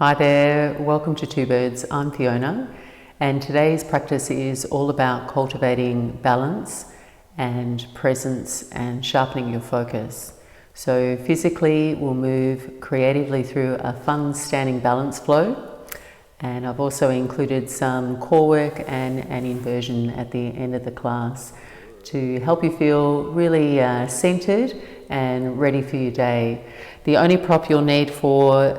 Hi there, welcome to Two Birds. I'm Fiona, and today's practice is all about cultivating balance and presence and sharpening your focus. So physically we'll move creatively through a fun standing balance flow, and I've also included some core work and an inversion at the end of the class to help you feel really centered and ready for your day. The only prop you'll need for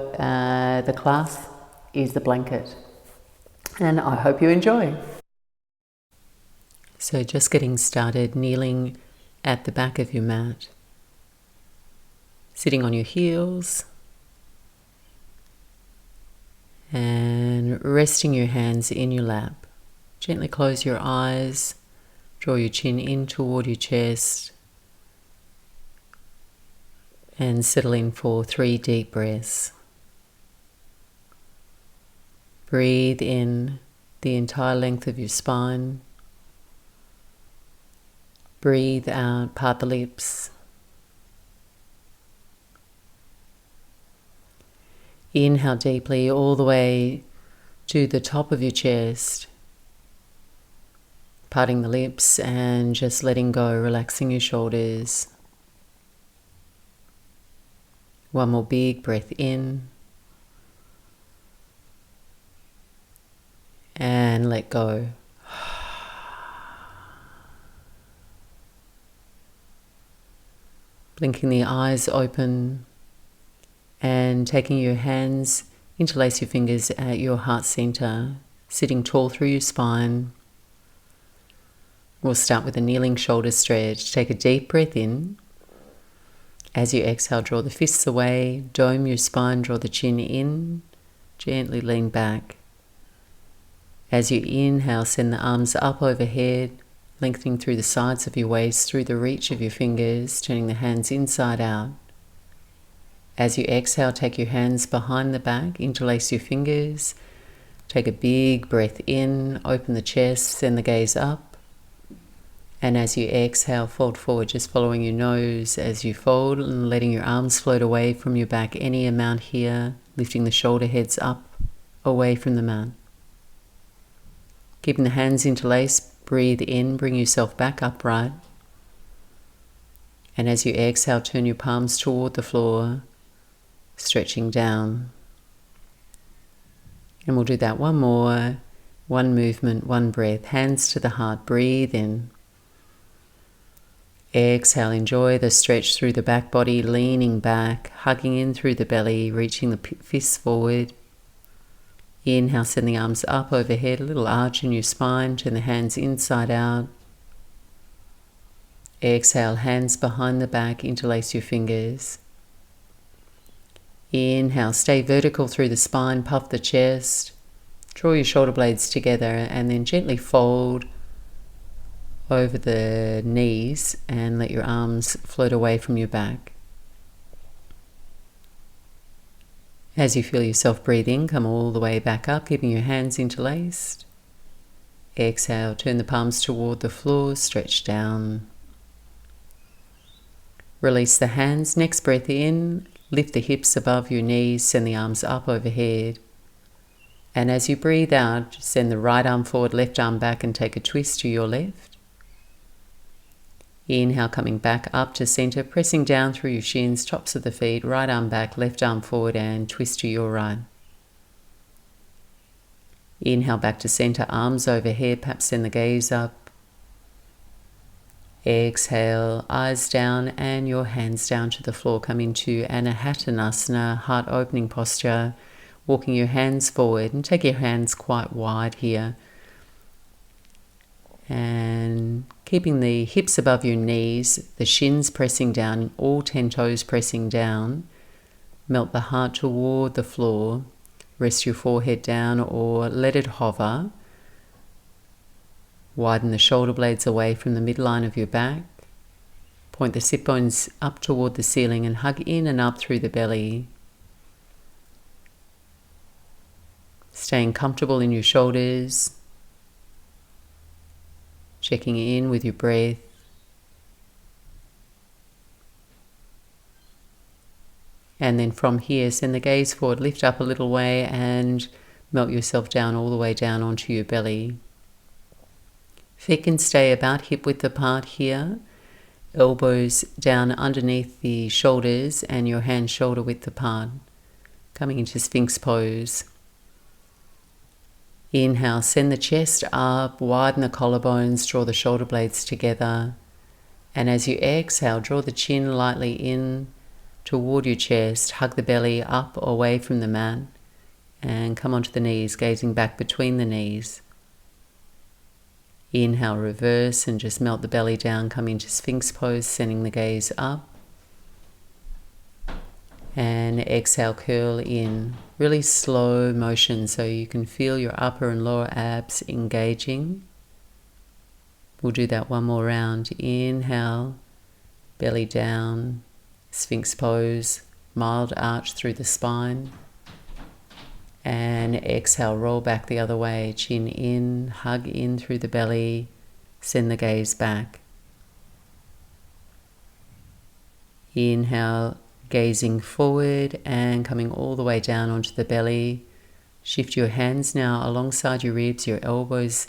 the class is the blanket, and I hope you enjoy. So just getting started, kneeling at the back of your mat, sitting on your heels and resting your hands in your lap. Gently close your eyes, draw your chin in toward your chest, and settle in for 3 deep breaths. Breathe in the entire length of your spine. Breathe out, part the lips. Inhale deeply all the way to the top of your chest, parting the lips and just letting go, relaxing your shoulders. One more big breath in and let go. Blinking the eyes open and taking your hands, interlace your fingers at your heart center, sitting tall through your spine. We'll start with a kneeling shoulder stretch. Take a deep breath in. As you exhale, draw the fists away, dome your spine, draw the chin in, gently lean back. As you inhale, send the arms up overhead, lengthening through the sides of your waist, through the reach of your fingers, turning the hands inside out. As you exhale, take your hands behind the back, interlace your fingers, take a big breath in, open the chest, send the gaze up. And as you exhale, fold forward, just following your nose as you fold and letting your arms float away from your back any amount here, lifting the shoulder heads up away from the mat. Keeping the hands interlaced, breathe in, bring yourself back upright. And as you exhale, turn your palms toward the floor, stretching down. And we'll do that one more, one movement, one breath, hands to the heart, breathe in. Exhale, enjoy the stretch through the back body, leaning back, hugging in through the belly, reaching the fists forward. Inhale, send the arms up overhead, a little arch in your spine, turn the hands inside out. Exhale, hands behind the back, interlace your fingers. Inhale, stay vertical through the spine, puff the chest, draw your shoulder blades together, and then gently fold over the knees and let your arms float away from your back. As you feel yourself breathing, come all the way back up, keeping your hands interlaced. Exhale, turn the palms toward the floor, stretch down. Release the hands. Next breath in, lift the hips above your knees, send the arms up overhead. And as you breathe out, send the right arm forward, left arm back, and take a twist to your left. Inhale, coming back up to center, pressing down through your shins, tops of the feet, right arm back, left arm forward, and twist to your right. Inhale, back to center, arms overhead, perhaps send the gaze up. Exhale, eyes down and your hands down to the floor. Come into Anahatanasana, heart opening posture, walking your hands forward, and take your hands quite wide here. And keeping the hips above your knees, the shins pressing down, all 10 toes pressing down. Melt the heart toward the floor. Rest your forehead down or let it hover. Widen the shoulder blades away from the midline of your back. Point the sit bones up toward the ceiling and hug in and up through the belly. Staying comfortable in your shoulders. Checking in with your breath. And then from here, send the gaze forward, lift up a little way and melt yourself down all the way down onto your belly. Feet can stay about hip width apart here. Elbows down underneath the shoulders and your hands shoulder width apart. Coming into Sphinx Pose. Inhale, send the chest up, widen the collarbones, draw the shoulder blades together. And as you exhale, draw the chin lightly in toward your chest, hug the belly up away from the mat, and come onto the knees, gazing back between the knees. Inhale, reverse, and just melt the belly down, come into Sphinx Pose, sending the gaze up. And exhale, curl in. Really slow motion so you can feel your upper and lower abs engaging. We'll do that one more round. Inhale, belly down, Sphinx Pose, mild arch through the spine. And exhale, roll back the other way, chin in, hug in through the belly, send the gaze back. Inhale, gazing forward and coming all the way down onto the belly. Shift your hands now alongside your ribs, your elbows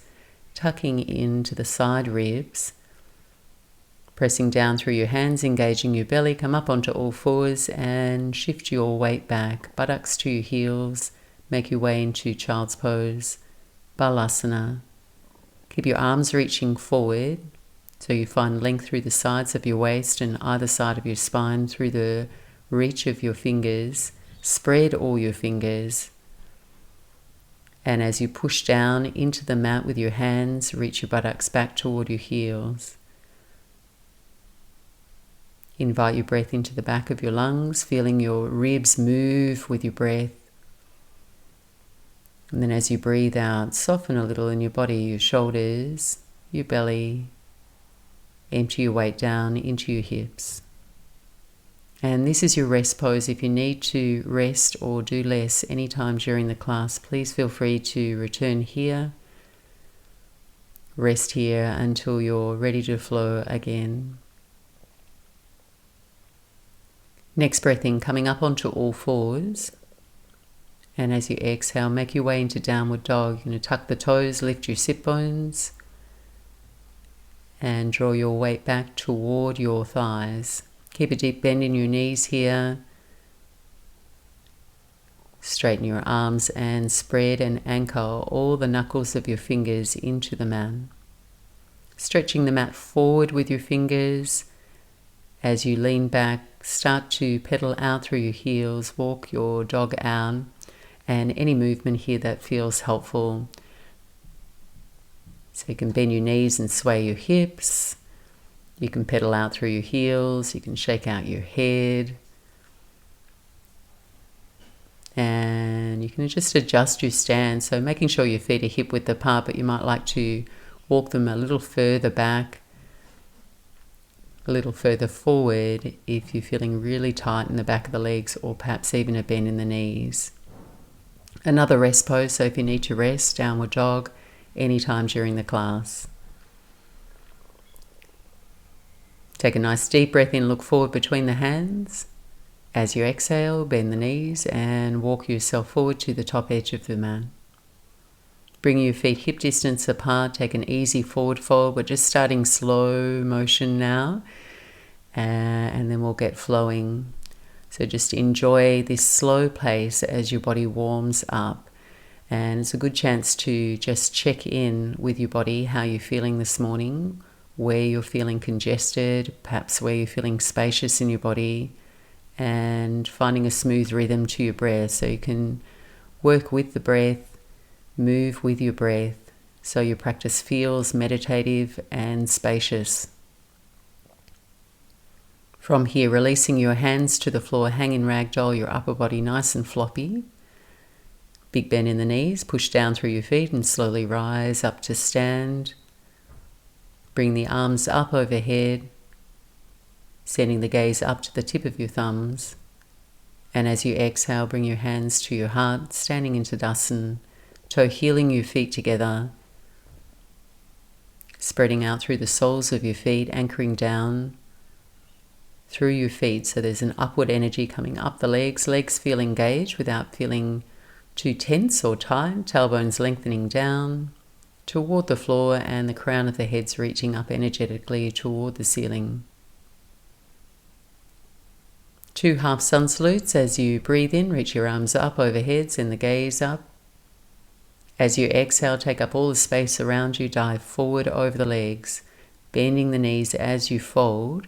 tucking into the side ribs. Pressing down through your hands, engaging your belly, come up onto all fours and shift your weight back. Buttocks to your heels, make your way into Child's Pose, Balasana. Keep your arms reaching forward so you find length through the sides of your waist and either side of your spine through the reach of your fingers. Spread all your fingers. And as you push down into the mat with your hands, reach your buttocks back toward your heels. Invite your breath into the back of your lungs, feeling your ribs move with your breath. And then as you breathe out, soften a little in your body, your shoulders, your belly. Empty your weight down into your hips. And this is your rest pose. If you need to rest or do less anytime during the class, please feel free to return here. Rest here until you're ready to flow again. Next breath in, coming up onto all fours. And as you exhale, make your way into downward dog. You're going to tuck the toes, lift your sit bones, and draw your weight back toward your thighs. Keep a deep bend in your knees here. Straighten your arms and spread and anchor all the knuckles of your fingers into the mat. Stretching the mat forward with your fingers. As you lean back, start to pedal out through your heels, walk your dog out, and any movement here that feels helpful. So you can bend your knees and sway your hips. You can pedal out through your heels. You can shake out your head. And you can just adjust your stance. So making sure your feet are hip width apart, but you might like to walk them a little further back, a little further forward if you're feeling really tight in the back of the legs, or perhaps even a bend in the knees. Another rest pose, so if you need to rest, downward dog, anytime during the class. Take a nice deep breath in, look forward between the hands. As you exhale, bend the knees and walk yourself forward to the top edge of the mat. Bring your feet hip distance apart, take an easy forward fold. We're just starting slow motion now, and then we'll get flowing. So just enjoy this slow pace as your body warms up. And it's a good chance to just check in with your body, how you're feeling this morning, where you're feeling congested, perhaps where you're feeling spacious in your body, and finding a smooth rhythm to your breath. So you can work with the breath, move with your breath, so your practice feels meditative and spacious. From here, releasing your hands to the floor, hang in ragdoll, your upper body nice and floppy. Big bend in the knees, push down through your feet and slowly rise up to stand. Bring the arms up overhead, sending the gaze up to the tip of your thumbs. And as you exhale, bring your hands to your heart, standing in Tadasana, toe heeling your feet together, spreading out through the soles of your feet, anchoring down. through your feet. So there's an upward energy coming up the legs. Legs feel engaged without feeling too tense or tight. Tailbones lengthening down toward the floor, and the crown of the head's reaching up energetically toward the ceiling. 2 half sun salutes. As you breathe in, reach your arms up overhead, send the gaze up. As you exhale, take up all the space around you, dive forward over the legs, bending the knees as you fold,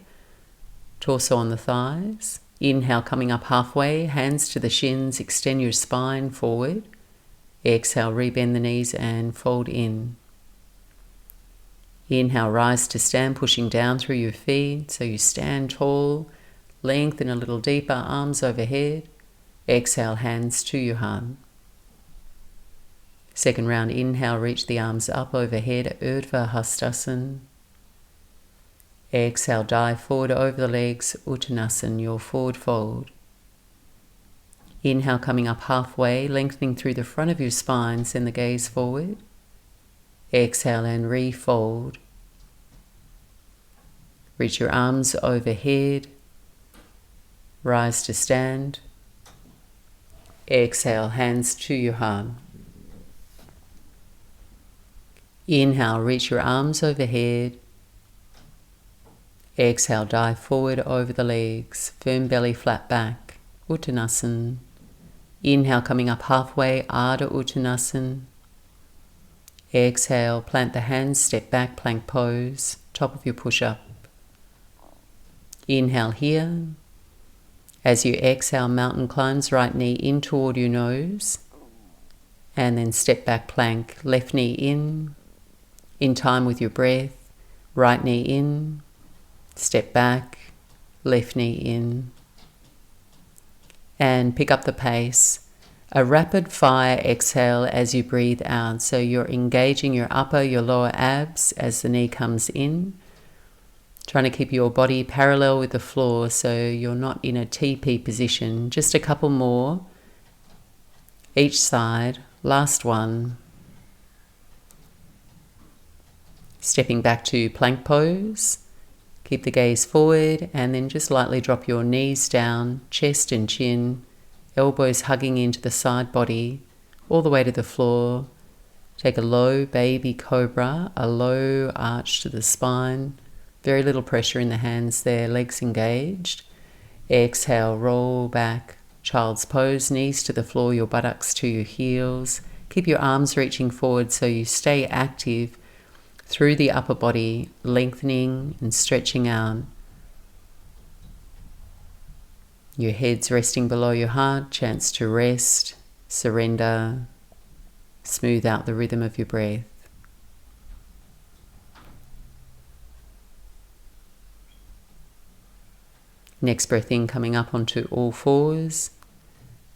torso on the thighs. Inhale, coming up halfway, hands to the shins, extend your spine forward. Exhale, rebend the knees and fold in. Inhale, rise to stand, pushing down through your feet, so you stand tall. Lengthen a little deeper, arms overhead. Exhale, hands to your heart. Second round, inhale, reach the arms up overhead, Urdhva Hastasana. Exhale, dive forward over the legs, Uttanasana, your forward fold. Inhale, coming up halfway, lengthening through the front of your spine, send the gaze forward. Exhale and refold. Reach your arms overhead. Rise to stand. Exhale, hands to your heart. Inhale, reach your arms overhead. Exhale, dive forward over the legs, firm belly, flat back, Uttanasana. Inhale, coming up halfway, Ardha Uttanasana. Exhale, plant the hands, step back, plank pose, top of your push-up. Inhale here. As you exhale, mountain climbs, right knee in toward your nose. And then step back plank, left knee in time with your breath, right knee in, step back, left knee in. And pick up the pace. A rapid fire exhale as you breathe out. So you're engaging your upper, your lower abs as the knee comes in. Trying to keep your body parallel with the floor so you're not in a TP position. Just a couple more. Each side. Last one. Stepping back to plank pose. Keep the gaze forward and then just lightly drop your knees down, chest and chin, elbows hugging into the side body, all the way to the floor. Take a low baby cobra, a low arch to the spine. Very little pressure in the hands there, legs engaged. Exhale, roll back, child's pose, knees to the floor, your buttocks to your heels. Keep your arms reaching forward so you stay active through the upper body, lengthening and stretching out. Your head's resting below your heart, chance to rest, surrender, smooth out the rhythm of your breath. Next breath in, coming up onto all fours.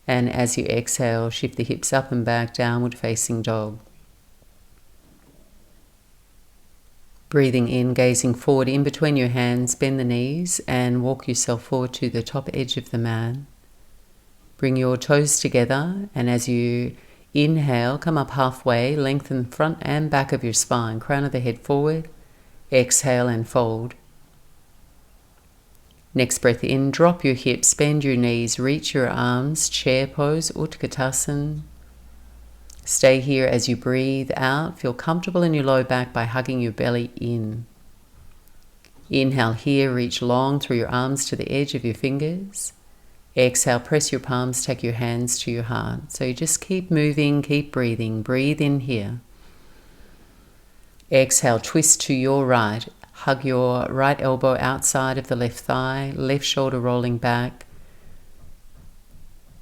And as you exhale, shift the hips up and back, downward facing dog. Breathing in, gazing forward in between your hands, bend the knees and walk yourself forward to the top edge of the mat. Bring your toes together, and as you inhale, come up halfway, lengthen front and back of your spine, crown of the head forward. Exhale and fold. Next breath in, drop your hips, bend your knees, reach your arms, chair pose, Utkatasana. Stay here as you breathe out. Feel comfortable in your low back by hugging your belly in. Inhale here, reach long through your arms to the edge of your fingers. Exhale, press your palms, take your hands to your heart. So you just keep moving, keep breathing. Breathe in here. Exhale, twist to your right. Hug your right elbow outside of the left thigh, left shoulder rolling back.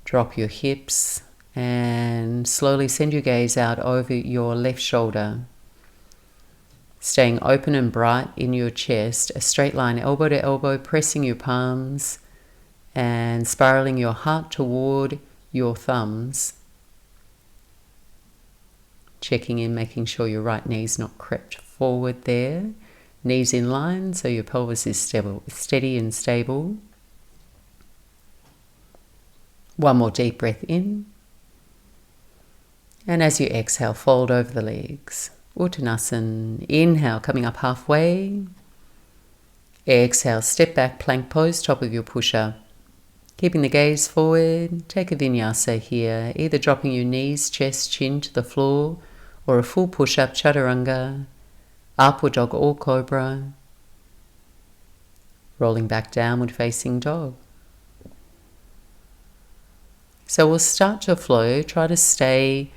Drop your hips and slowly send your gaze out over your left shoulder. Staying open and bright in your chest, a straight line elbow to elbow, pressing your palms and spiraling your heart toward your thumbs. Checking in, making sure your right knee's not crept forward there. Knees in line so your pelvis is steady and stable. One more deep breath in. And as you exhale, fold over the legs. Uttanasana. Inhale, coming up halfway. Exhale, step back, plank pose, top of your push-up. Keeping the gaze forward, take a vinyasa here, either dropping your knees, chest, chin to the floor, or a full push-up, chaturanga, upward dog or cobra, rolling back downward facing dog. So we'll start to flow. Try to stay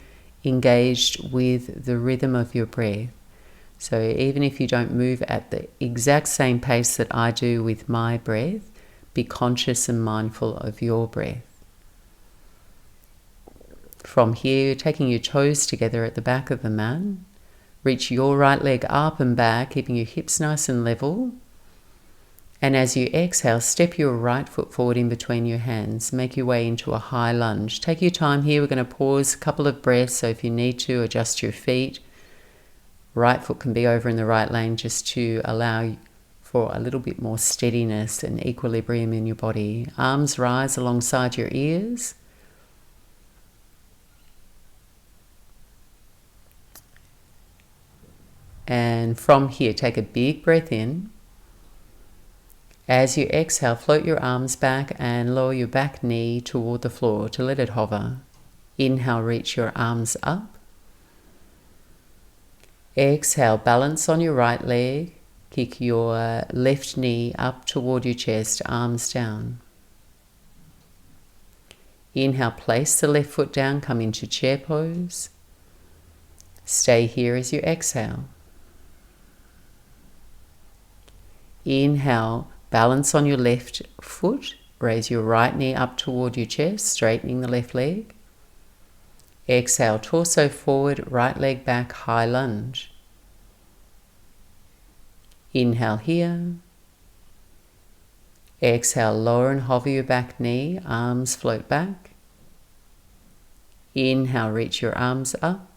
engaged with the rhythm of your breath. So even if you don't move at the exact same pace that I do with my breath, be conscious and mindful of your breath. From here, taking your toes together at the back of the mat, reach your right leg up and back, keeping your hips nice and level. And as you exhale, step your right foot forward in between your hands. Make your way into a high lunge. Take your time here. We're going to pause a couple of breaths. So if you need to, adjust your feet. Right foot can be over in the right lane just to allow for a little bit more steadiness and equilibrium in your body. Arms rise alongside your ears. And from here, take a big breath in. As you exhale, float your arms back and lower your back knee toward the floor to let it hover. Inhale, reach your arms up. Exhale, balance on your right leg. Kick your left knee up toward your chest, arms down. Inhale, place the left foot down, come into chair pose. Stay here as you exhale. Inhale, balance on your left foot. Raise your right knee up toward your chest, straightening the left leg. Exhale, torso forward, right leg back, high lunge. Inhale here. Exhale, lower and hover your back knee, arms float back. Inhale, reach your arms up.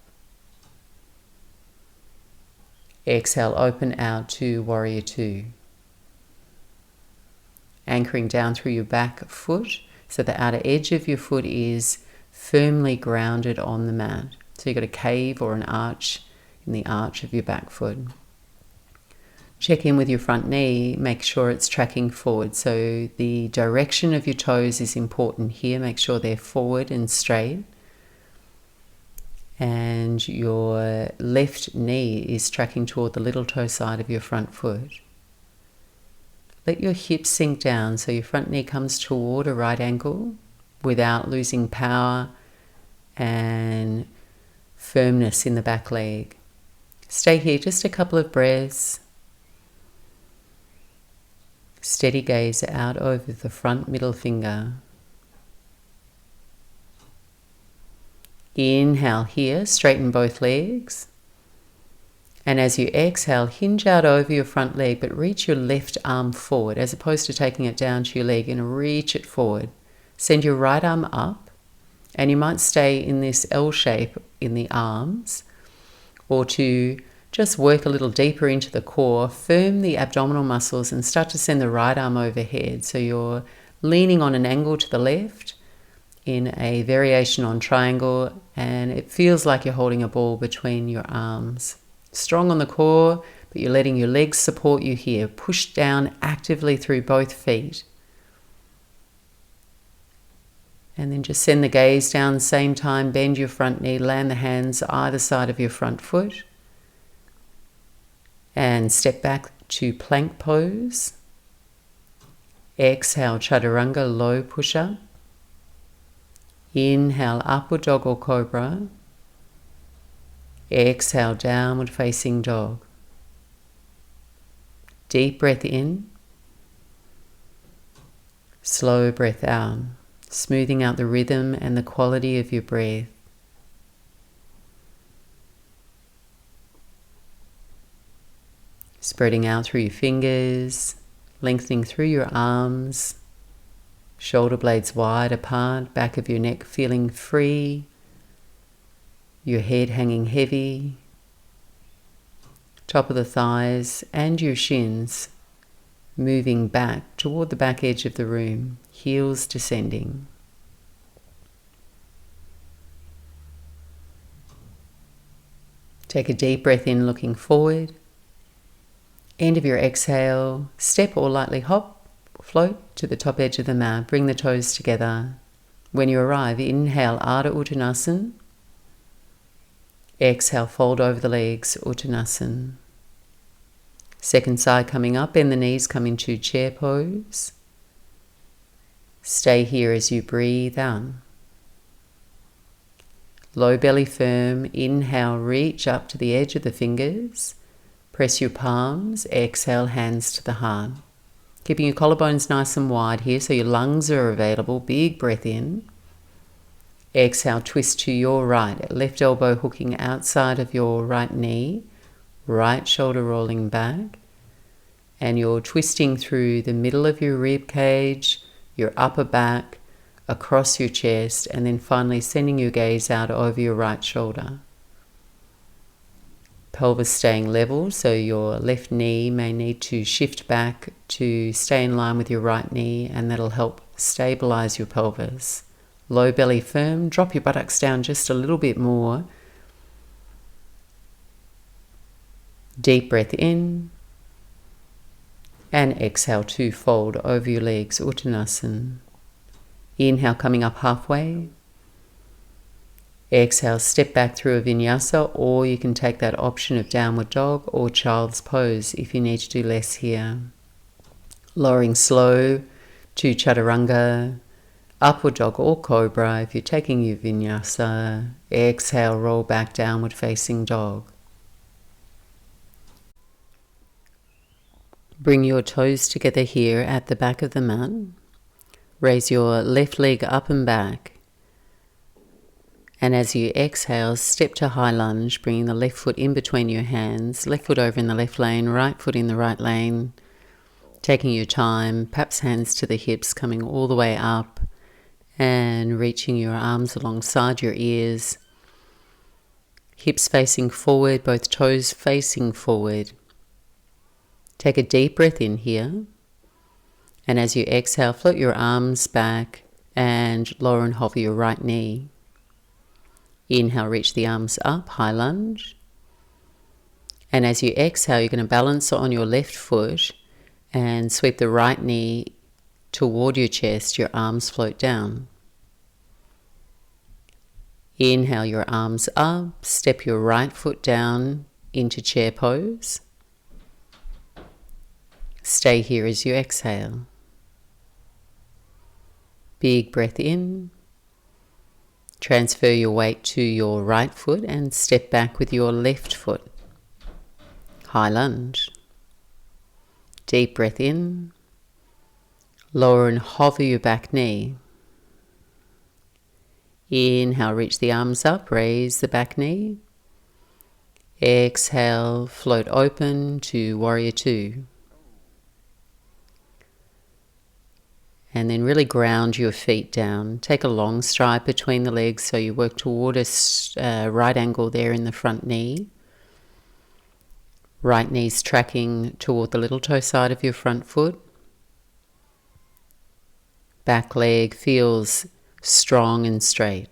Exhale, open out to warrior two. Anchoring down through your back foot so the outer edge of your foot is firmly grounded on the mat. So you've got a cave or an arch in the arch of your back foot. Check in with your front knee, make sure it's tracking forward. So the direction of your toes is important here. Make sure they're forward and straight. And your left knee is tracking toward the little toe side of your front foot. Let your hips sink down so your front knee comes toward a right angle without losing power and firmness in the back leg. Stay here just a couple of breaths. Steady gaze out over the front middle finger. Inhale here, straighten both legs. And as you exhale, hinge out over your front leg, but reach your left arm forward. As opposed to taking it down to your leg, and reach it forward. Send your right arm up, and you might stay in this L shape in the arms, or to just work a little deeper into the core, firm the abdominal muscles and start to send the right arm overhead. So you're leaning on an angle to the left in a variation on triangle, and it feels like you're holding a ball between your arms. Strong on the core, but you're letting your legs support you here. Push down actively through both feet. And then just send the gaze down, same time, bend your front knee, land the hands either side of your front foot. And step back to plank pose. Exhale, chaturanga, low push-up. Inhale, upward dog or cobra. Exhale, downward facing dog. Deep breath in. Slow breath out, smoothing out the rhythm and the quality of your breath. Spreading out through your fingers, lengthening through your arms, shoulder blades wide apart, back of your neck feeling free, your head hanging heavy, top of the thighs and your shins moving back toward the back edge of the room, heels descending. Take a deep breath in, looking forward. End of your exhale, step or lightly hop, float to the top edge of the mat. Bring the toes together. When you arrive, inhale, Ardha Uttanasana. Exhale, fold over the legs, Uttanasana. Second side coming up, bend the knees, come into chair pose. Stay here as you breathe out. Low belly firm, inhale, reach up to the edge of the fingers. Press your palms, exhale, hands to the heart. Keeping your collarbones nice and wide here so your lungs are available. Big breath in. Exhale, twist to your right. Left elbow hooking outside of your right knee. Right shoulder rolling back. And you're twisting through the middle of your rib cage, your upper back, across your chest, and then finally sending your gaze out over your right shoulder. Pelvis staying level, so your left knee may need to shift back to stay in line with your right knee, and that'll help stabilize your pelvis. Low belly firm, drop your buttocks down just a little bit more. Deep breath in, and exhale to fold over your legs, Uttanasana. Inhale, coming up halfway. Exhale, step back through a Vinyasa, or you can take that option of downward dog or child's pose if you need to do less here. Lowering slow to Chaturanga, upward dog or cobra if you're taking your Vinyasa. Exhale, roll back, downward facing dog. Bring your toes together here at the back of the mat. Raise your left leg up and back. And as you exhale, step to high lunge, bringing the left foot in between your hands, left foot over in the left lane, right foot in the right lane. Taking your time, perhaps hands to the hips, coming all the way up and reaching your arms alongside your ears. Hips facing forward, both toes facing forward. Take a deep breath in here. And as you exhale, float your arms back and lower and hover your right knee. Inhale, reach the arms up, high lunge. And as you exhale, you're going to balance on your left foot and sweep the right knee toward your chest. Your arms float down. Inhale, your arms up. Step your right foot down into chair pose. Stay here as you exhale. Big breath in. Transfer your weight to your right foot and step back with your left foot. High lunge. Deep breath in. Lower and hover your back knee. Inhale, reach the arms up, raise the back knee. Exhale, float open to Warrior Two. And then really ground your feet down. Take a long stride between the legs so you work toward a right angle there in the front knee. Right knee's tracking toward the little toe side of your front foot. Back leg feels strong and straight.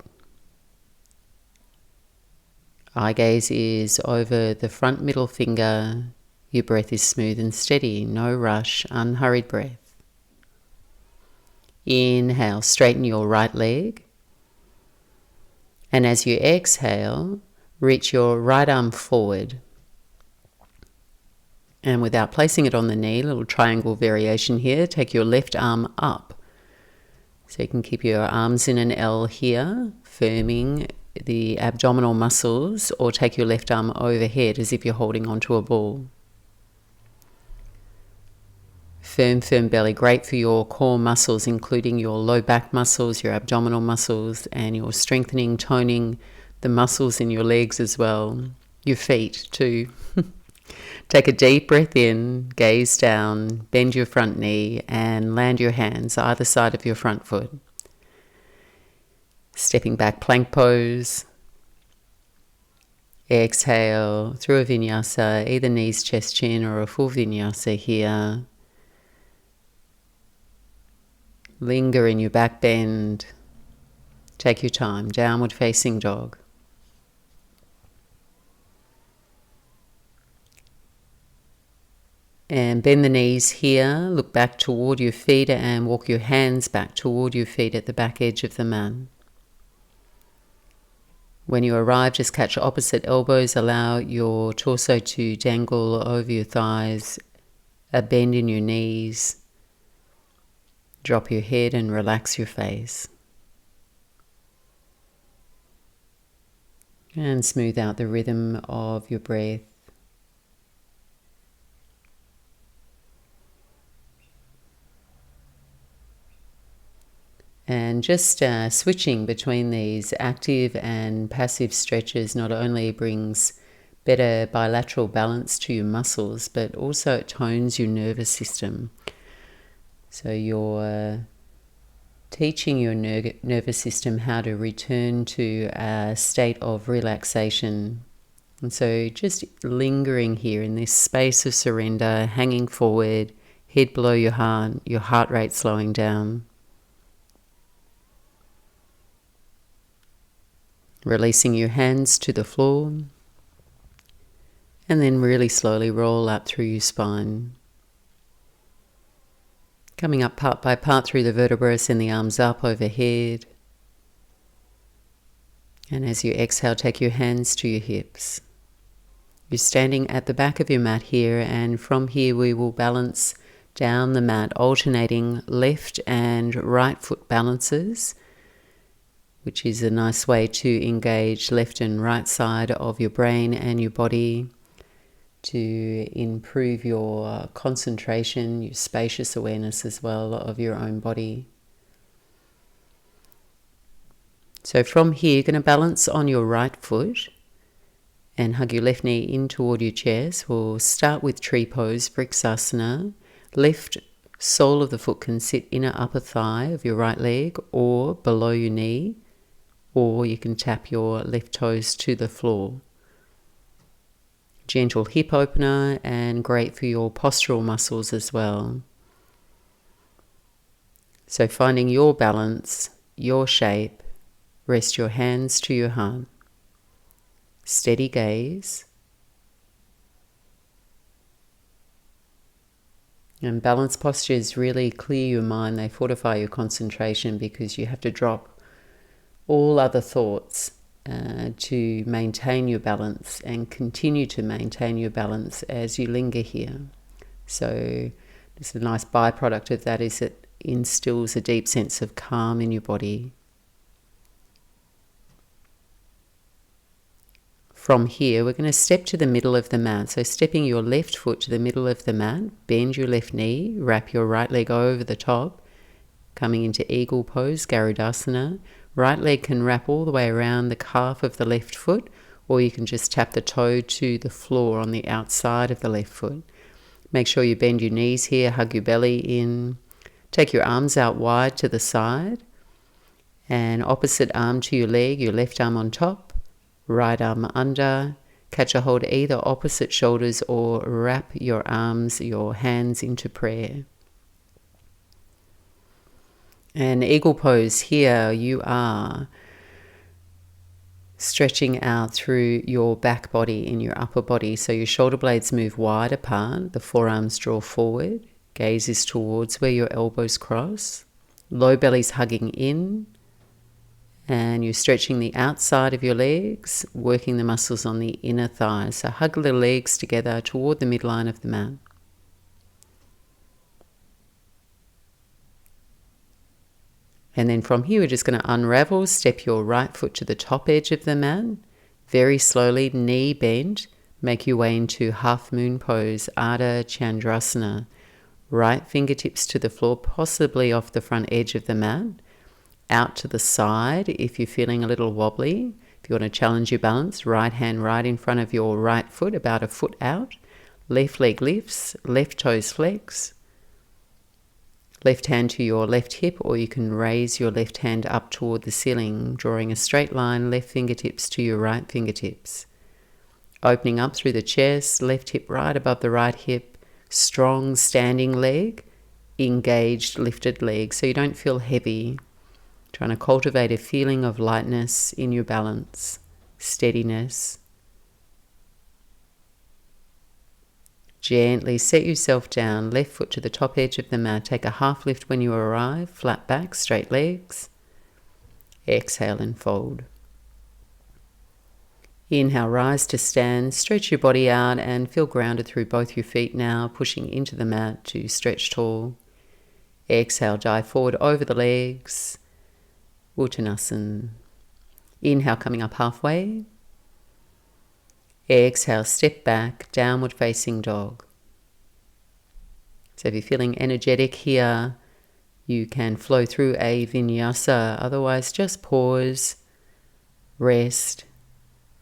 Eye gaze is over the front middle finger. Your breath is smooth and steady. No rush, unhurried breath. Inhale, straighten your right leg. And as you exhale, reach your right arm forward. And without placing it on the knee, little triangle variation here, take your left arm up. So you can keep your arms in an L here, firming the abdominal muscles, or take your left arm overhead as if you're holding onto a ball. Firm belly, great for your core muscles, including your low back muscles, your abdominal muscles, and you're strengthening, toning the muscles in your legs as well. Your feet too. Take a deep breath in, gaze down, bend your front knee, and land your hands either side of your front foot. Stepping back, plank pose. Exhale through a Vinyasa, either knees, chest, chin, or a full Vinyasa here. Linger in your back bend. Take your time. Downward facing dog. And bend the knees here, look back toward your feet and walk your hands back toward your feet at the back edge of the mat. When you arrive, just catch opposite elbows, allow your torso to dangle over your thighs, a bend in your knees. Drop your head and relax your face. And smooth out the rhythm of your breath. And just switching between these active and passive stretches not only brings better bilateral balance to your muscles, but also it tones your nervous system. So you're teaching your nervous system how to return to a state of relaxation. And so just lingering here in this space of surrender, hanging forward, head below your heart rate slowing down. Releasing your hands to the floor, and then really slowly roll up through your spine. Coming up part by part through the vertebrae, send the arms up overhead. And as you exhale, take your hands to your hips. You're standing at the back of your mat here, and from here we will balance down the mat, alternating left and right foot balances, which is a nice way to engage left and right side of your brain and your body to improve your concentration, your spacious awareness as well of your own body. So from here, you're going to balance on your right foot and hug your left knee in toward your chest. We'll start with tree pose, Asana. Left sole of the foot can sit inner upper thigh of your right leg or below your knee, or you can tap your left toes to the floor. Gentle hip opener and great for your postural muscles as well. So finding your balance, your shape, rest your hands to your heart. Steady gaze. And balanced postures really clear your mind. They fortify your concentration because you have to drop all other thoughts to maintain your balance and continue to maintain your balance as you linger here. So just a nice byproduct of that is it instills a deep sense of calm in your body. From here, we're going to step to the middle of the mat. So stepping your left foot to the middle of the mat, bend your left knee, wrap your right leg over the top, coming into eagle pose, Garudasana. Right leg can wrap all the way around the calf of the left foot, or you can just tap the toe to the floor on the outside of the left foot. Make sure you bend your knees here, hug your belly in. Take your arms out wide to the side, and opposite arm to your leg, your left arm on top, right arm under. Catch a hold either opposite shoulders or wrap your arms, your hands into prayer. And eagle pose here, you are stretching out through your back body in your upper body. So your shoulder blades move wide apart, the forearms draw forward, gaze is towards where your elbows cross, low belly's hugging in, and you're stretching the outside of your legs, working the muscles on the inner thighs. So hug the legs together toward the midline of the mat. And then from here, we're just going to unravel, step your right foot to the top edge of the mat. Very slowly, knee bent, make your way into half moon pose, Ardha Chandrasana. Right fingertips to the floor, possibly off the front edge of the mat. Out to the side if you're feeling a little wobbly. If you want to challenge your balance, right hand right in front of your right foot, about a foot out. Left leg lifts, left toes flex. Left hand to your left hip, or you can raise your left hand up toward the ceiling, drawing a straight line, left fingertips to your right fingertips. Opening up through the chest, left hip right above the right hip, strong standing leg, engaged lifted leg, so you don't feel heavy. Trying to cultivate a feeling of lightness in your balance, steadiness. Gently set yourself down, left foot to the top edge of the mat. Take a half lift when you arrive, flat back, straight legs. Exhale and fold. Inhale, rise to stand, stretch your body out and feel grounded through both your feet now, pushing into the mat to stretch tall. Exhale, dive forward over the legs, Uttanasana. Inhale, coming up halfway. Exhale, step back, downward facing dog. So if you're feeling energetic here, you can flow through a Vinyasa. Otherwise, just pause, rest,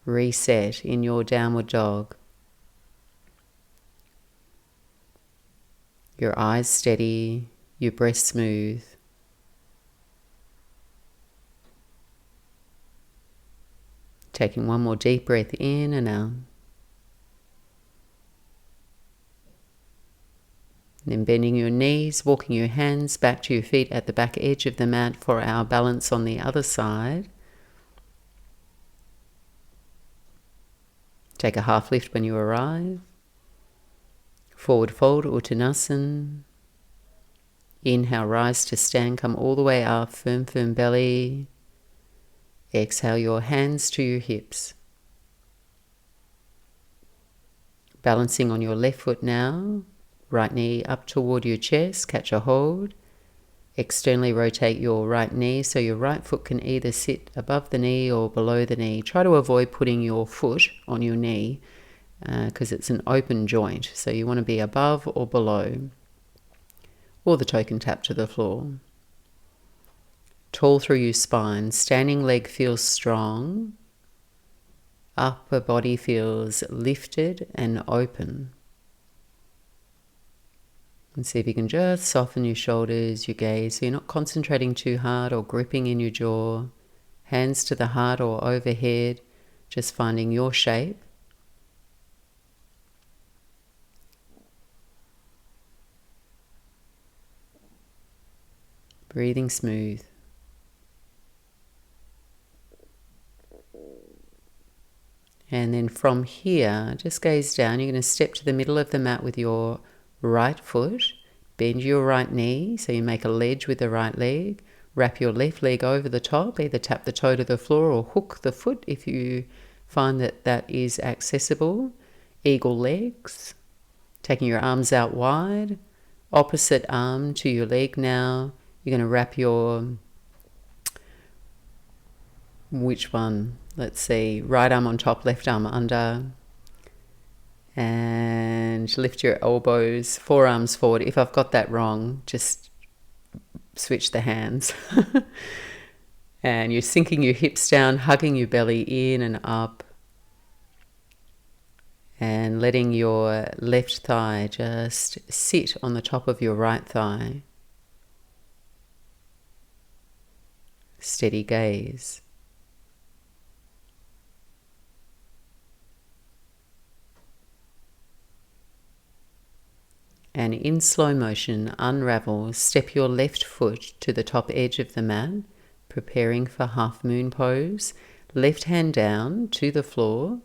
reset in your downward dog. Your eyes steady, your breath smooth. Taking one more deep breath in and out. Then bending your knees, walking your hands back to your feet at the back edge of the mat for our balance on the other side. Take a half lift when you arrive. Forward fold, Uttanasana. Inhale, rise to stand, come all the way up, firm belly. Exhale your hands to your hips. Balancing on your left foot now. Right knee up toward your chest, catch a hold. Externally rotate your right knee so your right foot can either sit above the knee or below the knee. Try to avoid putting your foot on your knee because it's an open joint. So you want to be above or below, or the toe can tap to the floor. Tall through your spine, standing leg feels strong. Upper body feels lifted and open. And see if you can just soften your shoulders, your gaze, so you're not concentrating too hard or gripping in your jaw. Hands to the heart or overhead, just finding your shape. Breathing smooth. And then from here, just gaze down. You're going to step to the middle of the mat with your right foot. Bend your right knee, so you make a ledge with the right leg. Wrap your left leg over the top. Either tap the toe to the floor or hook the foot if you find that that is accessible. Eagle legs. Taking your arms out wide. Opposite arm to your leg now. You're going to wrap your... which one? Let's see. Right arm on top, left arm under. And lift your elbows, forearms forward. If I've got that wrong, just switch the hands. And you're sinking your hips down, hugging your belly in and up. And letting your left thigh just sit on the top of your right thigh. Steady gaze. And in slow motion, unravel, step your left foot to the top edge of the mat, preparing for half moon pose. Left hand down to the floor,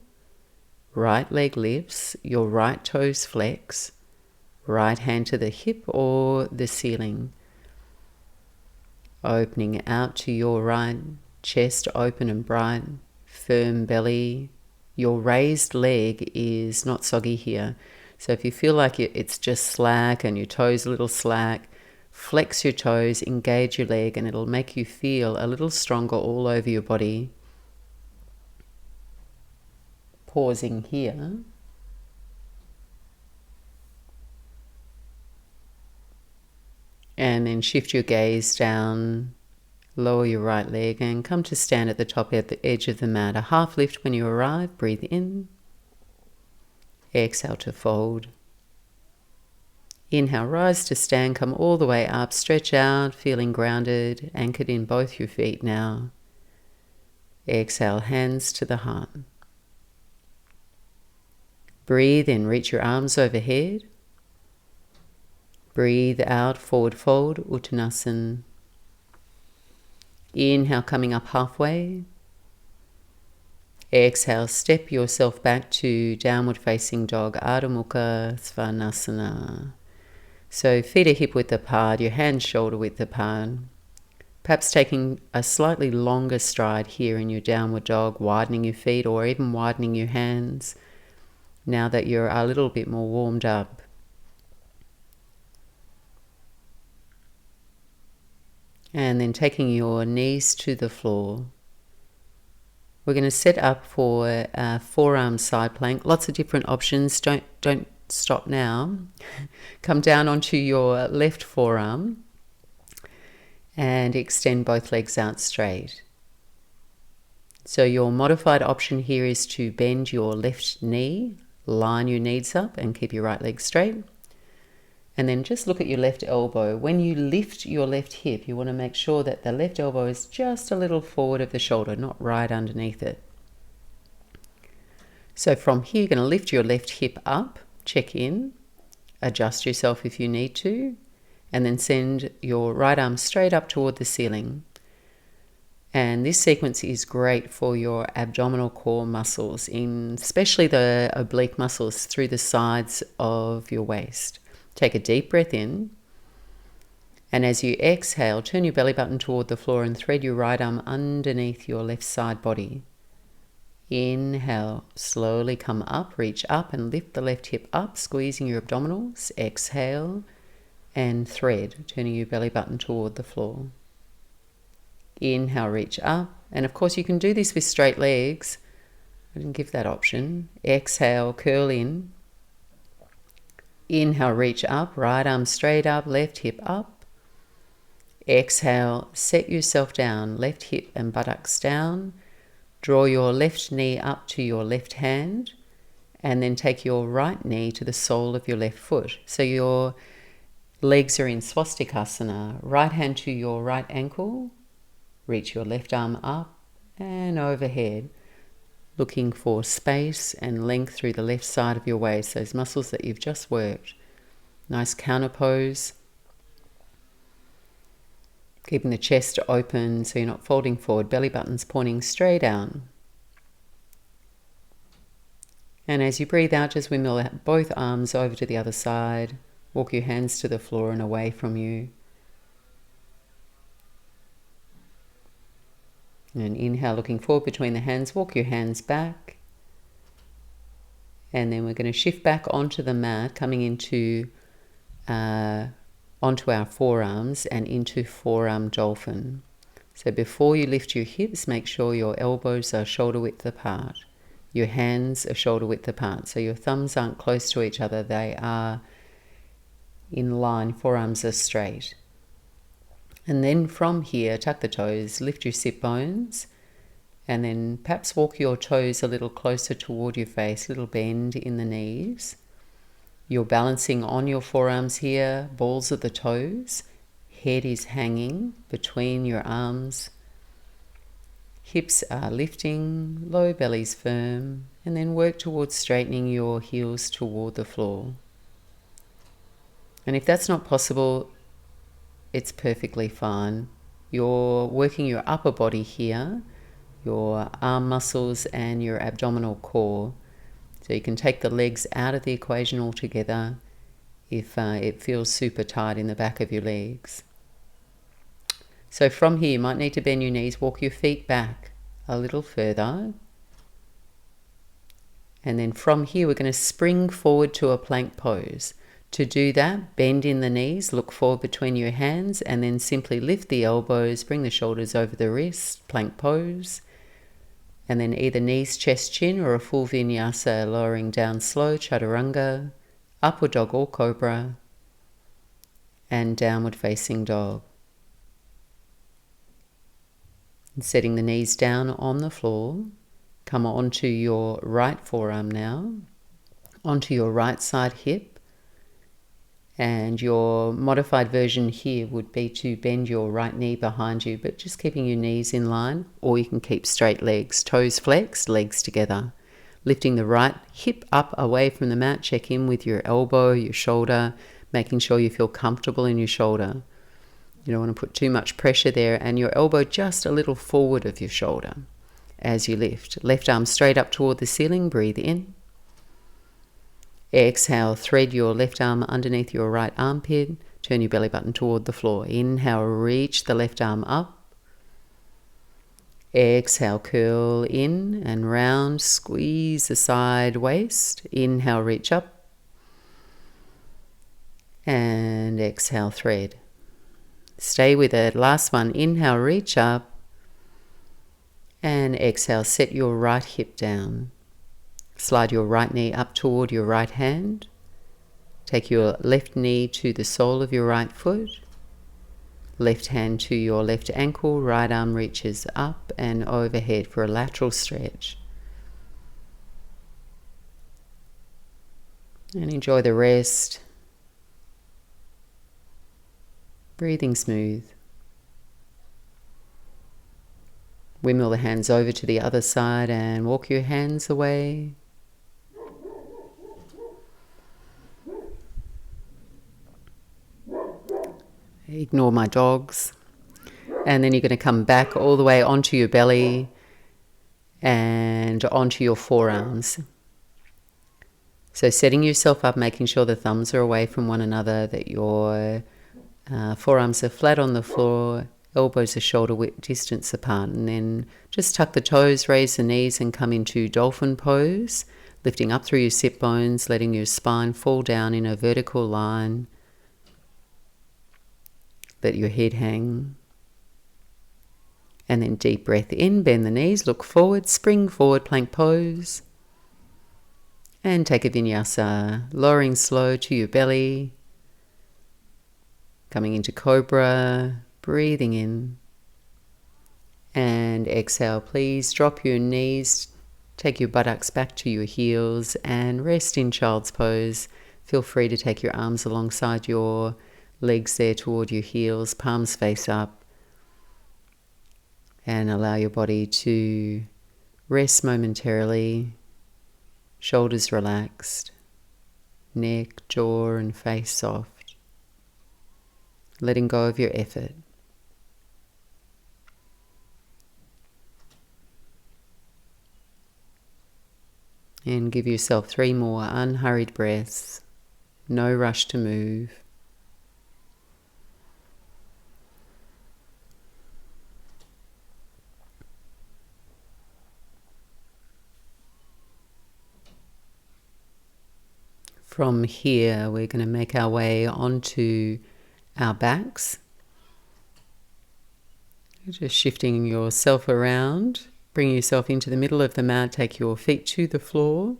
right leg lifts, your right toes flex, right hand to the hip or the ceiling. Opening out to your right, chest open and bright, firm belly. Your raised leg is not soggy here. So if you feel like it's just slack and your toes a little slack, flex your toes, engage your leg, and it'll make you feel a little stronger all over your body. Pausing here. And then shift your gaze down, lower your right leg and come to stand at the top at the edge of the mat. A half lift when you arrive, breathe in. Exhale to fold. Inhale, rise to stand, come all the way up, stretch out, feeling grounded, anchored in both your feet now. Exhale, hands to the heart. Breathe in, reach your arms overhead. Breathe out, forward fold, Uttanasana. Inhale, coming up halfway. Exhale, step yourself back to downward facing dog, Ardha Mukha Svanasana. So feet are hip width apart, your hands shoulder width apart. Perhaps taking a slightly longer stride here in your downward dog, widening your feet or even widening your hands now that you're a little bit more warmed up. And then taking your knees to the floor. We're going to set up for a forearm side plank. Lots of different options. Don't stop now. Come down onto your left forearm and extend both legs out straight. So your modified option here is to bend your left knee, line your knees up and keep your right leg straight. And then just look at your left elbow. When you lift your left hip, you want to make sure that the left elbow is just a little forward of the shoulder, not right underneath it. So from here, you're going to lift your left hip up, check in, adjust yourself if you need to, and then send your right arm straight up toward the ceiling. And this sequence is great for your abdominal core muscles, especially the oblique muscles through the sides of your waist. Take a deep breath in, and as you exhale, turn your belly button toward the floor and thread your right arm underneath your left side body. Inhale, slowly come up, reach up and lift the left hip up, squeezing your abdominals. Exhale and thread, turning your belly button toward the floor. Inhale, reach up, and of course you can do this with straight legs. I didn't give that option. Exhale, curl in. Inhale, reach up, right arm straight up, left hip up. Exhale, set yourself down, left hip and buttocks down. Draw your left knee up to your left hand and then take your right knee to the sole of your left foot. So your legs are in Swastikasana. Right hand to your right ankle. Reach your left arm up and overhead, looking for space and length through the left side of your waist, those muscles that you've just worked. Nice counter pose. Keeping the chest open so you're not folding forward, belly buttons pointing straight out. And as you breathe out, just windmill out both arms over to the other side. Walk your hands to the floor and away from you. And inhale, looking forward between the hands, walk your hands back. And then we're going to shift back onto the mat, coming into onto our forearms and into Forearm Dolphin. So before you lift your hips, make sure your elbows are shoulder width apart. Your hands are shoulder width apart. So your thumbs aren't close to each other, they are in line, forearms are straight. And then from here, tuck the toes, lift your sit bones, and then perhaps walk your toes a little closer toward your face, little bend in the knees. You're balancing on your forearms here, balls of the toes, head is hanging between your arms, hips are lifting, low belly's firm, and then work towards straightening your heels toward the floor. And if that's not possible, it's perfectly fine. You're working your upper body here, your arm muscles and your abdominal core. So you can take the legs out of the equation altogether if it feels super tight in the back of your legs. So from here, you might need to bend your knees, walk your feet back a little further. And then from here, we're going to spring forward to a plank pose. To do that, bend in the knees, look forward between your hands, and then simply lift the elbows, bring the shoulders over the wrists, plank pose. And then either knees, chest, chin, or a full vinyasa, lowering down slow, chaturanga, upward dog or cobra, and downward facing dog. And setting the knees down on the floor, come onto your right forearm now, onto your right side hip. And your modified version here would be to bend your right knee behind you, but just keeping your knees in line, or you can keep straight legs, toes flexed, legs together. Lifting the right hip up away from the mat, check in with your elbow, your shoulder, making sure you feel comfortable in your shoulder. You don't want to put too much pressure there, and your elbow just a little forward of your shoulder. as you lift. Left arm straight up toward the ceiling, breathe in. Exhale, thread your left arm underneath your right armpit, turn your belly button toward the floor. Inhale, reach the left arm up. Exhale, curl in and round, squeeze the side waist. Inhale, reach up. And exhale, thread. Stay with it. Last one, inhale, reach up. And exhale, set your right hip down. Slide your right knee up toward your right hand. Take your left knee to the sole of your right foot. Left hand to your left ankle, right arm reaches up and overhead for a lateral stretch. And enjoy the rest. Breathing smooth. Windmill the hands over to the other side and walk your hands away. Ignore my dogs. And then you're going to come back all the way onto your belly and onto your forearms. So setting yourself up, making sure the thumbs are away from one another, that your forearms are flat on the floor, elbows are shoulder width distance apart, and then just tuck the toes, raise the knees and come into Dolphin Pose, lifting up through your sit bones, letting your spine fall down in a vertical line. Let your head hang. And then deep breath in, bend the knees, look forward, spring forward, plank pose. And take a Vinyasa, lowering slow to your belly. Coming into Cobra, breathing in. And exhale, please drop your knees, take your buttocks back to your heels and rest in Child's Pose. Feel free to take your arms alongside your legs there toward your heels, palms face up, and allow your body to rest momentarily, shoulders relaxed, neck, jaw and face soft, letting go of your effort. And give yourself 3 more unhurried breaths, no rush to move. From here, we're going to make our way onto our backs. Just shifting yourself around, bring yourself into the middle of the mat, take your feet to the floor,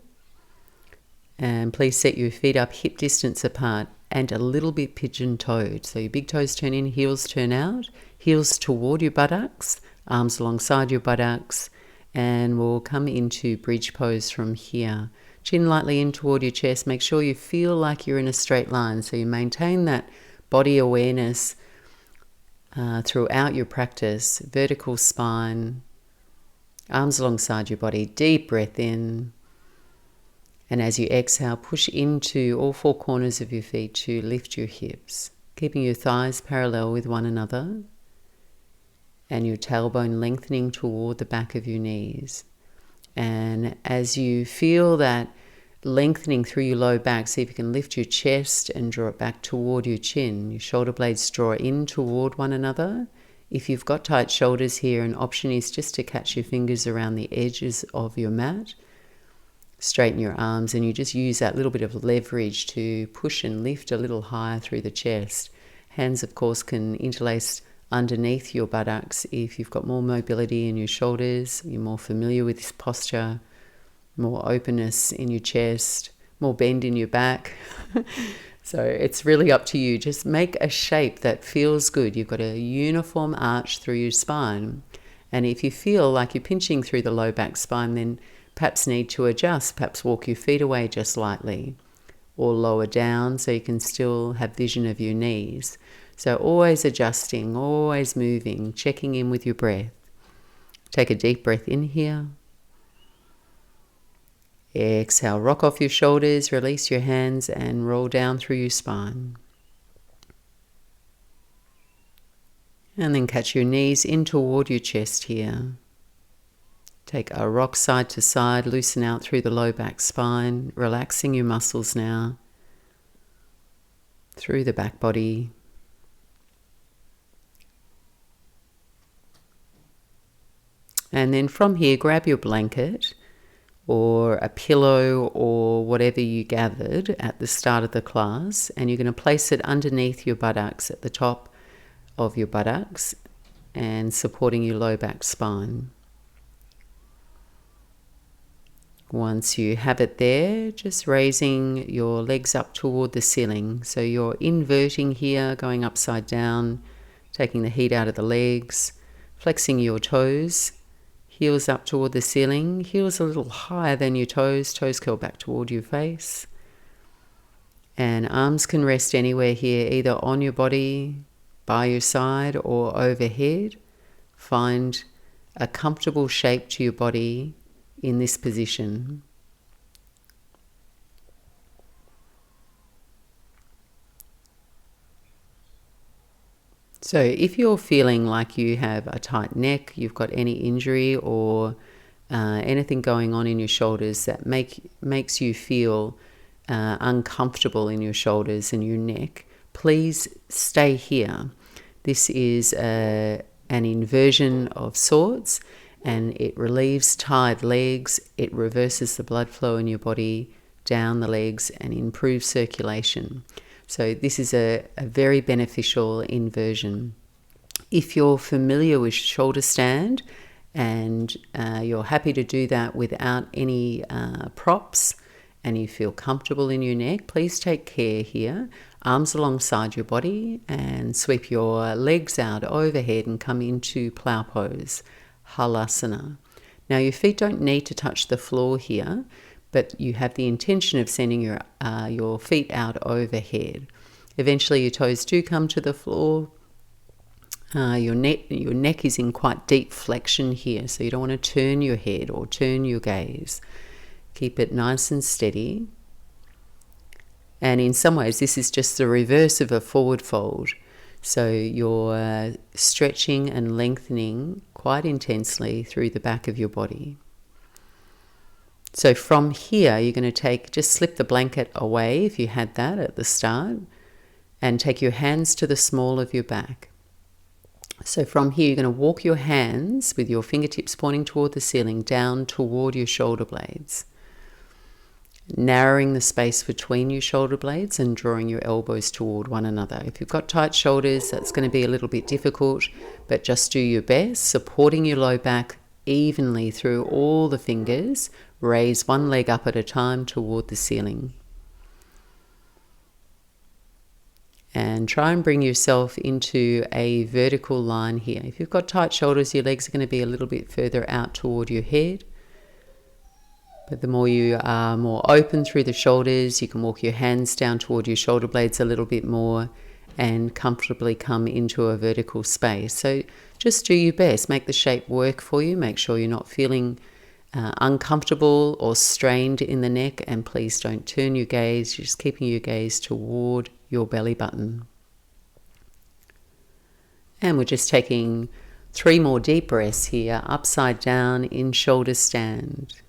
and please set your feet up hip distance apart and a little bit pigeon-toed. So your big toes turn in, heels turn out, heels toward your buttocks, arms alongside your buttocks, and we'll come into bridge pose from here. Chin lightly in toward your chest. Make sure you feel like you're in a straight line. So you maintain that body awareness throughout your practice. Vertical spine, arms alongside your body. Deep breath in. And as you exhale, push into all 4 corners of your feet to lift your hips, keeping your thighs parallel with one another and your tailbone lengthening toward the back of your knees. And as you feel that lengthening through your low back, see if you can lift your chest and draw it back toward your chin. Your shoulder blades draw in toward one another. If you've got tight shoulders here, an option is just to catch your fingers around the edges of your mat. Straighten your arms and you just use that little bit of leverage to push and lift a little higher through the chest. Hands, of course, can interlace underneath your buttocks if you've got more mobility in your shoulders, you're more familiar with this posture, more openness in your chest, more bend in your back. So it's really up to you. Just make a shape that feels good. You've got a uniform arch through your spine. And if you feel like you're pinching through the low back spine, then perhaps need to adjust. Perhaps walk your feet away just slightly or lower down so you can still have vision of your knees. So always adjusting, always moving, checking in with your breath. Take a deep breath in here. Exhale, rock off your shoulders, release your hands and roll down through your spine. And then catch your knees in toward your chest here. Take a rock side to side, loosen out through the low back spine, relaxing your muscles now through the back body. And then from here, grab your blanket or a pillow or whatever you gathered at the start of the class, and you're going to place it underneath your buttocks, at the top of your buttocks, and supporting your low back spine. Once you have it there, just raising your legs up toward the ceiling. So you're inverting here, going upside down, taking the heat out of the legs, flexing your toes, heels up toward the ceiling, heels a little higher than your toes, toes curl back toward your face. And arms can rest anywhere here, either on your body, by your side, or overhead. Find a comfortable shape to your body in this position. So if you're feeling like you have a tight neck, you've got any injury or anything going on in your shoulders that makes you feel uncomfortable in your shoulders and your neck, please stay here. This is an inversion of sorts, and it relieves tired legs, it reverses the blood flow in your body down the legs and improves circulation. So this is a very beneficial inversion. If you're familiar with shoulder stand and you're happy to do that without any props, and you feel comfortable in your neck, please take care here. Arms alongside your body and sweep your legs out overhead and come into plow pose, Balasana. Now your feet don't need to touch the floor here, but you have the intention of sending your feet out overhead. Eventually your toes do come to the floor. Your neck is in quite deep flexion here, so you don't want to turn your head or turn your gaze. Keep it nice and steady. And in some ways this is just the reverse of a forward fold. So you're stretching and lengthening quite intensely through the back of your body. So from here, you're going to just slip the blanket away if you had that at the start, and take your hands to the small of your back. So from here, you're going to walk your hands with your fingertips pointing toward the ceiling down toward your shoulder blades, narrowing the space between your shoulder blades and drawing your elbows toward one another. If you've got tight shoulders, that's going to be a little bit difficult, but just do your best, supporting your low back evenly through all the fingers. Raise one leg up at a time toward the ceiling. And try and bring yourself into a vertical line here. If you've got tight shoulders, your legs are going to be a little bit further out toward your head. But the more you are more open through the shoulders, you can walk your hands down toward your shoulder blades a little bit more and comfortably come into a vertical space. So just do your best. Make the shape work for you. Make sure you're not feeling uncomfortable or strained in the neck, and please don't turn your gaze. You're just keeping your gaze toward your belly button. And we're just taking 3 more deep breaths here, upside down in shoulder stand.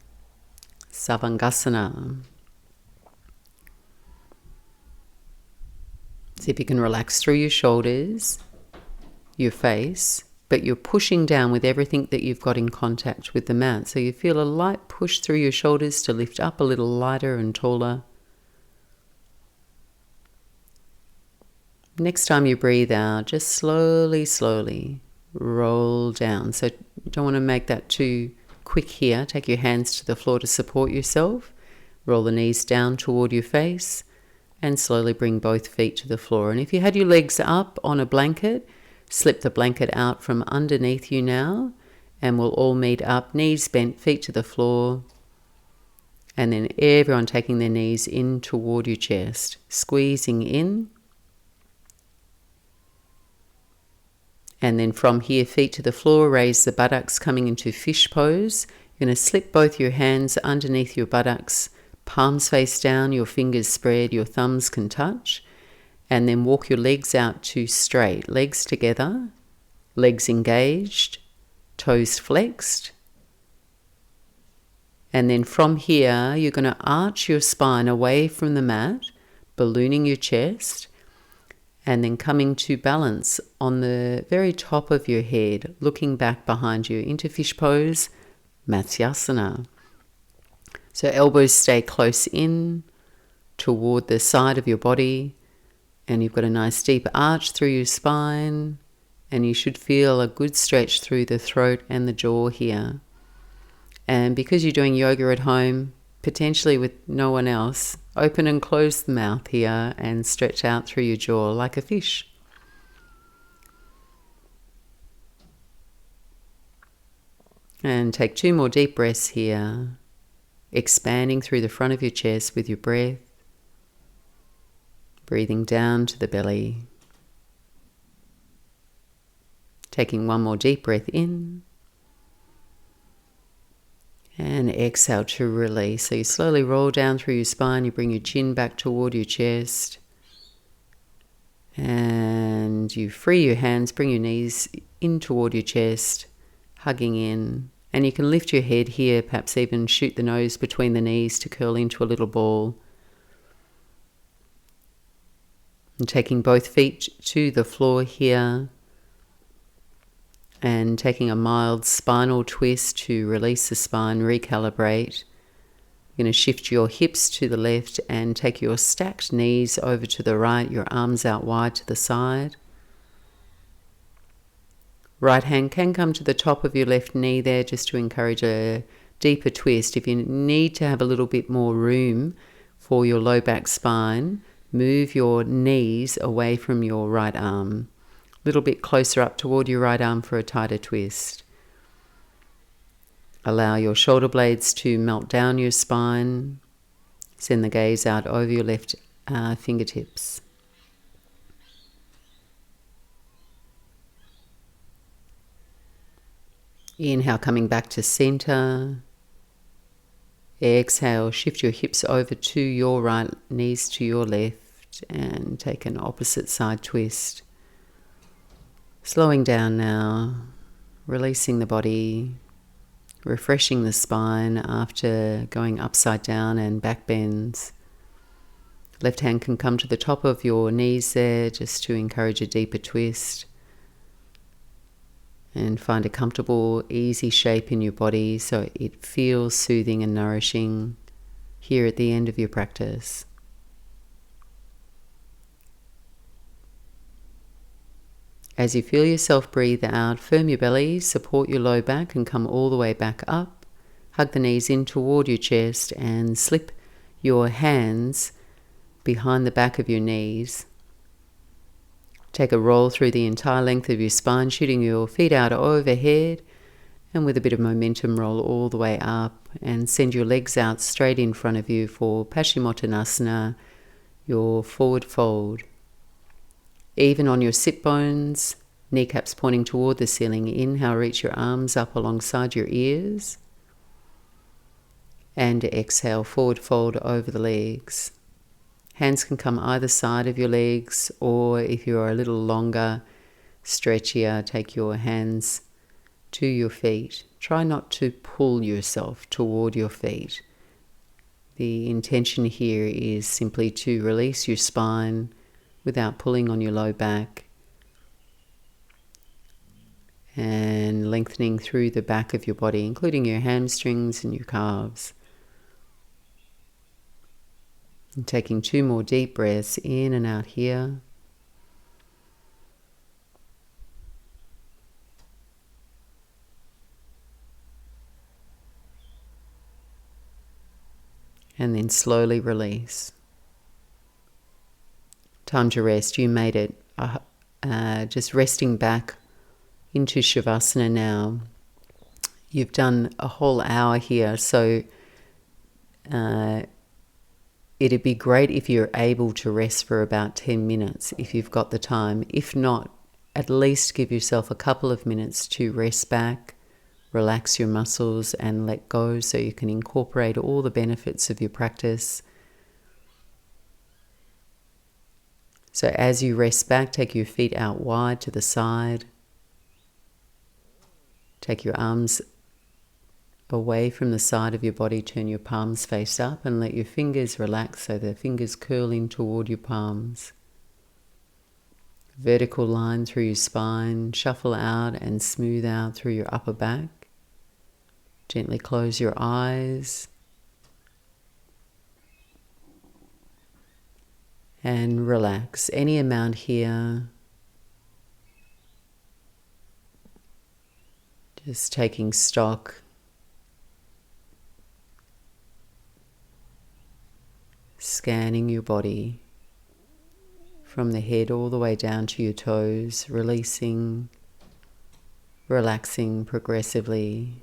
Savangasana. See if you can relax through your shoulders, your face, but you're pushing down with everything that you've got in contact with the mat. So you feel a light push through your shoulders to lift up a little lighter and taller. Next time you breathe out, just slowly, slowly roll down. So you don't want to make that too quick here. Take your hands to the floor to support yourself. Roll the knees down toward your face and slowly bring both feet to the floor. And if you had your legs up on a blanket, slip the blanket out from underneath you now, and we'll all meet up, knees bent, feet to the floor. And then everyone taking their knees in toward your chest, squeezing in. And then from here, feet to the floor, raise the buttocks, coming into fish pose. You're going to slip both your hands underneath your buttocks, palms face down, your fingers spread, your thumbs can touch. And then walk your legs out to straight, legs together, legs engaged, toes flexed. And then from here, you're going to arch your spine away from the mat, ballooning your chest, and then coming to balance on the very top of your head, looking back behind you into fish pose, Matsyasana. So elbows stay close in toward the side of your body, and you've got a nice deep arch through your spine, and you should feel a good stretch through the throat and the jaw here. And because you're doing yoga at home, potentially with no one else, open and close the mouth here and stretch out through your jaw like a fish. And take 2 more deep breaths here, expanding through the front of your chest with your breath, breathing down to the belly. Taking 1 more deep breath in. And exhale to release. So you slowly roll down through your spine. You bring your chin back toward your chest. And you free your hands, bring your knees in toward your chest, hugging in. And you can lift your head here, perhaps even shoot the nose between the knees to curl into a little ball. And taking both feet to the floor here. And taking a mild spinal twist to release the spine, recalibrate. You're going to shift your hips to the left and take your stacked knees over to the right, your arms out wide to the side. Right hand can come to the top of your left knee there just to encourage a deeper twist. If you need to have a little bit more room for your low back spine, move your knees away from your right arm. A little bit closer up toward your right arm for a tighter twist. Allow your shoulder blades to melt down your spine. Send the gaze out over your left fingertips. Inhale, coming back to center. Exhale, shift your hips over to your right, knees to your left, and take an opposite side twist. Slowing down now, releasing the body, refreshing the spine after going upside down and back bends. Left hand can come to the top of your knees there just to encourage a deeper twist. And find a comfortable, easy shape in your body so it feels soothing and nourishing here at the end of your practice. As you feel yourself breathe out, firm your belly, support your low back and come all the way back up. Hug the knees in toward your chest and slip your hands behind the back of your knees. Take a roll through the entire length of your spine, shooting your feet out overhead, and with a bit of momentum roll all the way up and send your legs out straight in front of you for Paschimottanasana, your forward fold. Even on your sit bones, kneecaps pointing toward the ceiling. Inhale, reach your arms up alongside your ears. And exhale, forward fold over the legs. Hands can come either side of your legs, or if you're a little longer, stretchier, take your hands to your feet. Try not to pull yourself toward your feet. The intention here is simply to release your spine without pulling on your low back, and lengthening through the back of your body, including your hamstrings and your calves. And taking 2 more deep breaths in and out here. And then slowly release. Time to rest. You made it. Just resting back into Shavasana now. You've done a whole hour here, so it'd be great if you're able to rest for about 10 minutes if you've got the time. If not, at least give yourself a couple of minutes to rest back, relax your muscles and let go so you can incorporate all the benefits of your practice. So as you rest back, take your feet out wide to the side. Take your arms Away from the side of your body, turn your palms face up and let your fingers relax so the fingers curl in toward your palms. Vertical line through your spine, shuffle out and smooth out through your upper back. Gently close your eyes and relax any amount here. Just taking stock. Scanning your body from the head all the way down to your toes, releasing, relaxing progressively.